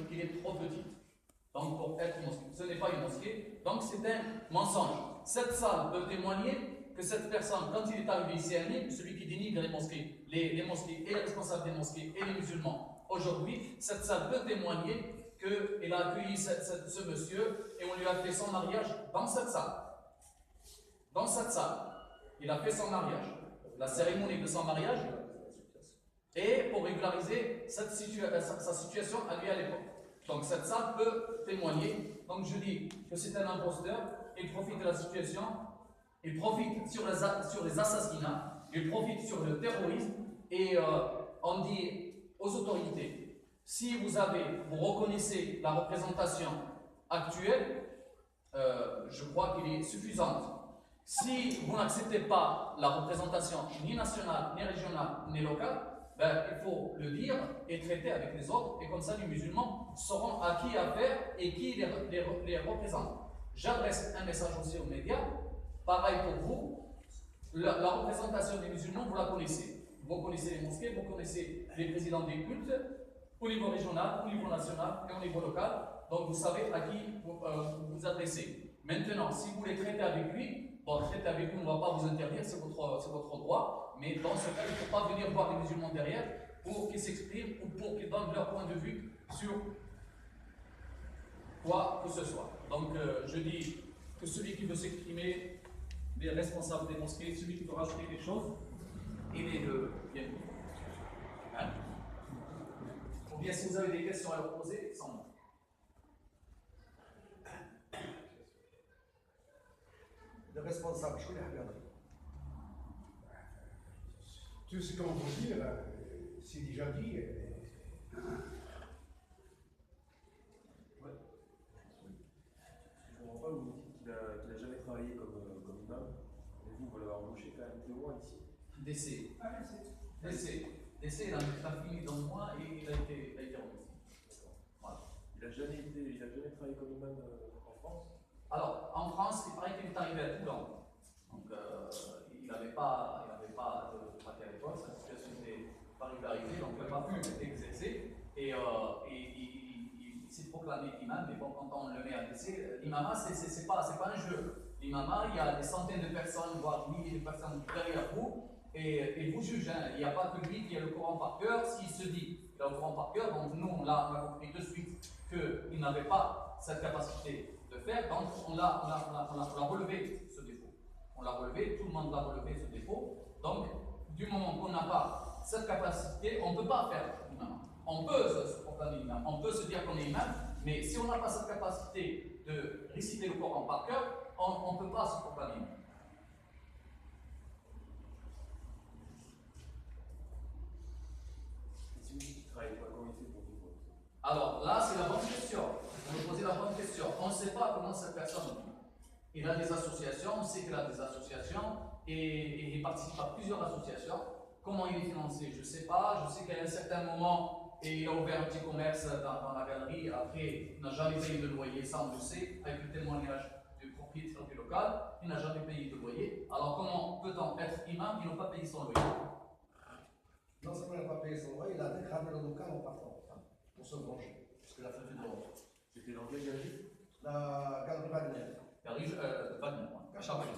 qu'il est trop petite. Donc pour être mosquée. Ce n'est pas une mosquée, donc c'est un mensonge. Cette salle peut témoigner que cette personne, quand il est arrivé ici à Nîmes, celui qui dénigre les mosquées, les mosquées et les responsables des mosquées et les musulmans, aujourd'hui, cette salle peut témoigner qu'il a accueilli ce monsieur et on lui a fait son mariage dans cette salle. Dans cette salle, il a fait son mariage. La cérémonie de son mariage et pour régulariser sa situation à lui à l'époque. Donc cette salle peut témoigner. Donc je dis que c'est un imposteur, il profite de la situation, il profite sur les assassinats, il profite sur le terrorisme et on dit aux autorités, si vous reconnaissez la représentation actuelle, je crois qu'elle est suffisante. Si vous n'acceptez pas la représentation ni nationale, ni régionale, ni locale, ben, il faut le dire et traiter avec les autres, et comme ça les musulmans sauront à qui affaire et qui les représente. J'adresse un message aussi aux médias, pareil pour vous, la représentation des musulmans, vous la connaissez. Vous connaissez les mosquées, vous connaissez les présidents des cultes, au niveau régional, au niveau national et au niveau local, donc vous savez à qui vous adressez. Maintenant, si vous les traitez avec lui, bon, traitez avec lui, on ne va pas vous interdire, c'est votre droit, mais dans ce cas, il ne faut pas venir voir les musulmans derrière pour qu'ils s'expriment ou pour qu'ils donnent leur point de vue sur quoi que ce soit. Donc, je dis que celui qui veut s'exprimer, les responsables des mosquées, celui qui veut rajouter quelque chose, il est le bienvenu. Hein? Ou bien si vous avez des questions à leur poser, sans moi. Le responsable, je connais rien. Tout ce qu'on peut dire, c'est déjà dit. Ouais. Je ne comprends pas, vous me dites qu'il n'a jamais travaillé comme imam, et vous l'avez embauché quand même témoin ici. Décès. Décès, il a fini dans le mois et il a été remis. Voilà. Il n'a jamais travaillé comme imam en France? Alors, en France, il paraît qu'il est arrivé à Toulon. Donc, il n'avait pas de papier à l'époque, sa situation n'était pas régularisée, donc il n'a pas pu exercer. Et il s'est proclamé imam, mais bon, quand on le met à décès, l'imama, c'est pas un jeu. L'imama, il y a des centaines de personnes, voire milliers de personnes derrière vous, et vous jugez. Hein. Il n'y a pas que lui qui a le Coran par cœur. S'il se dit qu'il a le Coran par cœur, donc nous, on a compris de suite qu'il n'avait pas cette capacité de faire, donc on l'a relevé ce défaut. On l'a relevé, tout le monde l'a relevé ce défaut. Donc, du moment qu'on n'a pas cette capacité, on ne peut pas faire imam. On peut se proclamer imam, on peut se dire qu'on est imam, mais si on n'a pas cette capacité de réciter le Coran par cœur, on ne peut pas se proclamer imam. Si vous ne travaillez pas, comment il fait pour vivre? Alors là, c'est la bonne question. Vous me posez la bonne question. On ne sait pas comment cette personne vit. Il a des associations, on sait qu'il a des associations et il participe à plusieurs associations. Comment il est financé, je ne sais pas. Je sais qu'à un certain moment, il a ouvert un petit commerce dans la galerie. Après, il n'a jamais payé de loyer, ça on le sait, avec le témoignage du propriétaire du local. Il n'a jamais payé de loyer. Alors comment peut-on être imam et ne pas payer son loyer? Non seulement il n'a pas payé son loyer, il a dégradé le local en partant pour se venger. Parce qu'il a fait du droit. C'était dans quelle galerie? La galerie Wagner. Galerie Wagner, Achat Wagner.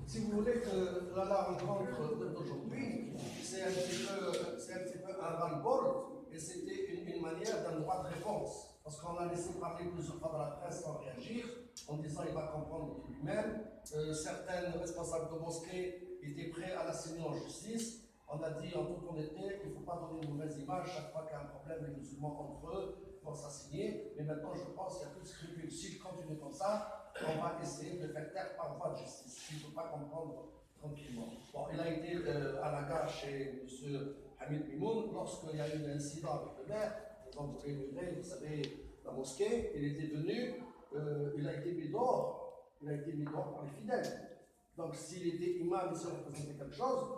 Si vous voulez que la rencontre d'aujourd'hui, c'est un petit peu un ras-le-bol et c'était une manière d'un droit de réponse. Parce qu'on a laissé parler plusieurs fois dans la presse sans réagir, en disant qu'il va comprendre lui-même. Certains responsables de mosquées étaient prêts à l'assigner en justice. On a dit en toute honnêteté qu'il ne faut pas donner une mauvaise image chaque fois qu'il y a un problème, les musulmans entre eux vont s'assigner. Mais maintenant, je pense qu'il n'y a plus de scrupules. Si je continue comme ça, on va essayer de faire taire par voie de justice. Il ne faut pas comprendre tranquillement. Bon, il a été à la gare chez M. Hamid Mimoun lorsqu'il y a eu un incident avec le maire. Ils ont brûlé le grès, vous savez, la mosquée. Il était venu, il a été mis dehors. Il a été mis dehors par les fidèles. Donc, s'il était imam et s'il représentait quelque chose,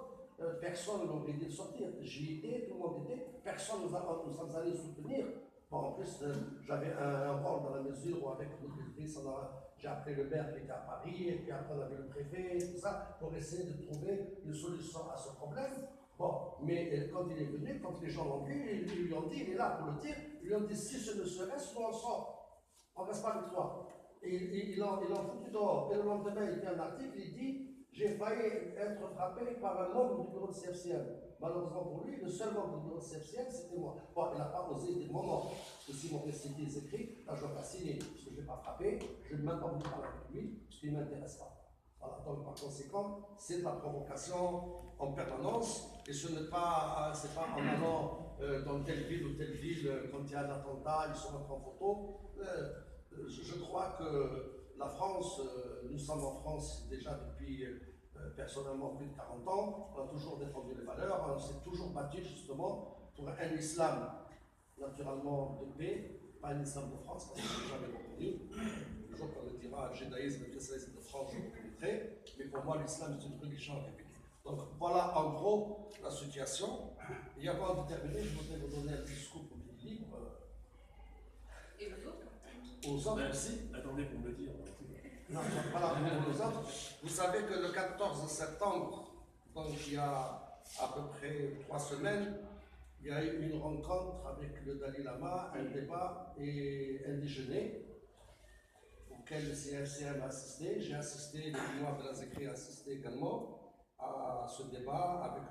personne ne l'aurait dit de sortir. J'y étais, tout le monde était, personne nous a allé soutenir. Bon, en plus, j'avais un rôle dans la mesure où, avec notre éditrice, J'ai appelé le maire qui était à Paris, et puis après on a vu le préfet, tout ça, pour essayer de trouver une solution à ce problème. Bon, mais quand il est venu, quand les gens l'ont vu, ils lui ont dit, il est là pour le dire, ils lui ont dit, si ce ne serait-ce, nous on sort, on ne reste pas avec toi. Et ils l'ont foutu dehors. Et le lendemain, il fait un article, il dit, j'ai failli être frappé par un membre du bureau de CFCM. Malheureusement pour lui, le seul membre du bureau de CFCM, c'était moi. Bon, il n'a pas osé dire mon nom. Parce que si mon récité est écrit, là, je ne vais pas signer, parce que je ne vais pas frapper, je ne vais même pas venir parler avec lui, parce qu'il ne m'intéresse pas. Voilà, donc par conséquent, c'est de la provocation en permanence, et ce n'est pas, c'est pas en allant dans telle ville ou telle ville, quand il y a un attentat, ils se mettent en photo. Je crois que la France, nous sommes en France déjà depuis personnellement plus de 40 ans, on a toujours défendu les valeurs, on s'est toujours battu justement pour un islam naturellement de paix, pas un islam de France, parce que je n'ai jamais reconnu. Le jour qu'on le dira, le judaïsme, le christianisme de France, je reconnaîtrai, mais pour moi l'islam est une religion républicaine. Donc voilà en gros la situation. Et avant de terminer, je voudrais vous donner un petit scoop au public. Et aux autres? Aux autres aussi. Attendez pour me le dire. Non, voilà, pour les autres. Vous savez que le 14 septembre, donc il y a à peu près 3 semaines, il y a eu une rencontre avec le Dalai Lama, un débat et un déjeuner auquel le CFCM a assisté. J'ai assisté, le Benoît Belazécri a assisté également à ce débat avec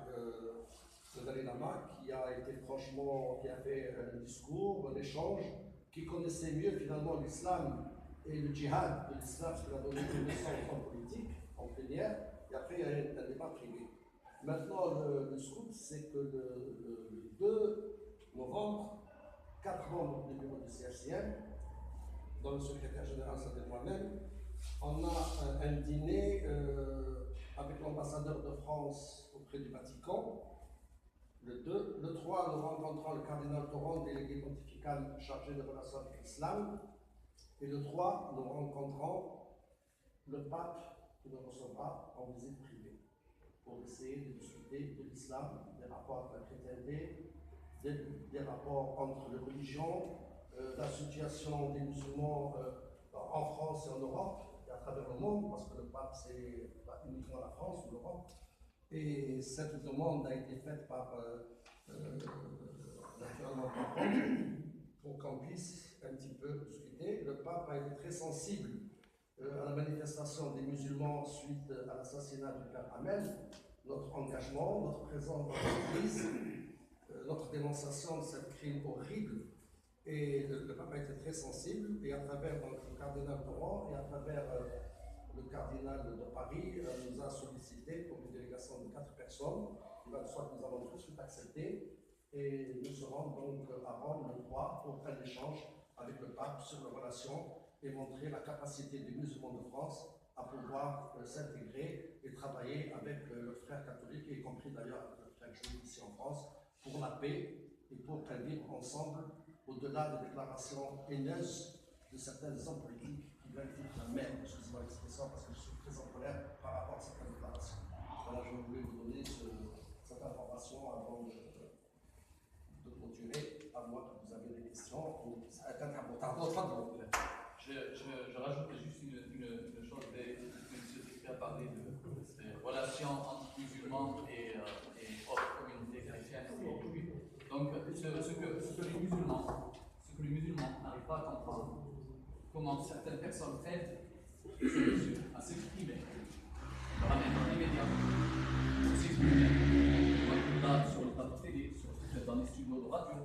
le Dalai Lama qui a été franchement, qui a fait un discours, un échange, qui connaissait mieux finalement l'islam et le djihad de l'islam, parce qu'il a donné une leçon en politique, en plénière, et après il y a eu un débat privé. Maintenant, le scoop, c'est que le 2 novembre, 4 membres du bureau du CFCM, dont le secrétaire général, c'est moi-même, on a un dîner avec l'ambassadeur de France auprès du Vatican. Le 2. Le 3, nous rencontrons le cardinal Toron, délégué pontifical chargé des relations avec l'islam. Et le 3, nous rencontrons le pape qui nous recevra en visite privée pour essayer de discuter de l'islam, des rapports avec la chrétienté, des rapports entre les religions, la situation des musulmans en France et en Europe et à travers le monde, parce que le pape c'est pas uniquement la France ou l'Europe. Et cette demande a été faite par naturellement par Rome pour qu'on puisse un petit peu discuter. Le pape a été très sensible à la manifestation des musulmans suite à l'assassinat du père Hamel, notre engagement, notre présence dans l'Église, notre dénonciation de ce crime horrible. Et le pape a été très sensible, et à travers donc, le cardinal Toron et à travers le cardinal de Paris nous a sollicité pour une délégation de 4 personnes. Il va de soi que nous avons tout de suite accepté, et nous serons donc à Rome le 3 pour un échange avec le pape sur les relations et montrer la capacité des musulmans de France à pouvoir s'intégrer et travailler avec leurs frères catholiques, y compris d'ailleurs avec leurs frères juifs ici en France, pour la paix et pour qu'elles vivent ensemble au-delà des déclarations haineuses de certains hommes politiques qui veulent dire la merde, excusez-moi l'expression, parce que je suis très en colère par rapport à certaines déclarations. Voilà, je voulais vous donner cette information avant de clôturer, à moins que vous avez des questions ou pardon. Je rajoute juste une chose, M. Piquet a parlé de relations entre musulmans et autres communautés chrétiennes et juives. Donc, ce que les musulmans n'arrivent pas à comprendre, comment certaines personnes aident ces messieurs à s'exprimer, le ramènent immédiatement pour s'exprimer, là, sur le plateau télé, dans les studios de radio,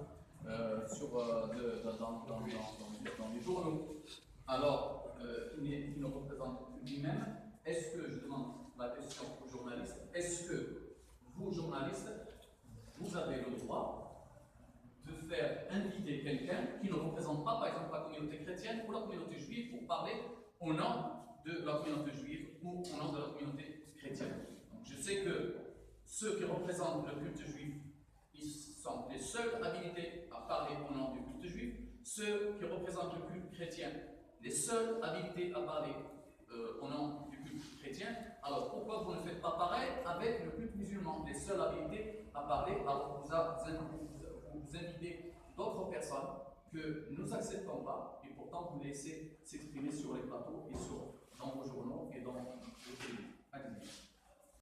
dans les journaux. Alors, il nous représente lui-même. Est-ce que, je demande la question aux journalistes, est-ce que vous, journalistes, vous avez le droit de faire inviter quelqu'un qui ne représente pas, par exemple, la communauté chrétienne ou la communauté juive pour parler au nom de la communauté juive ou au nom de la communauté chrétienne? Donc, je sais que ceux qui représentent le culte juif, ils sont les seuls habilités à parler au nom du culte juif. Ceux qui représentent le culte chrétien, les seuls habilités à parler au nom du culte chrétien. Alors pourquoi vous ne faites pas pareil avec le culte musulman? Les seuls habilités à parler, alors vous invitez d'autres personnes que nous n'acceptons pas, et pour important que vous laissez s'exprimer sur les plateaux et dans vos journaux et dans vos télés. Allez-y.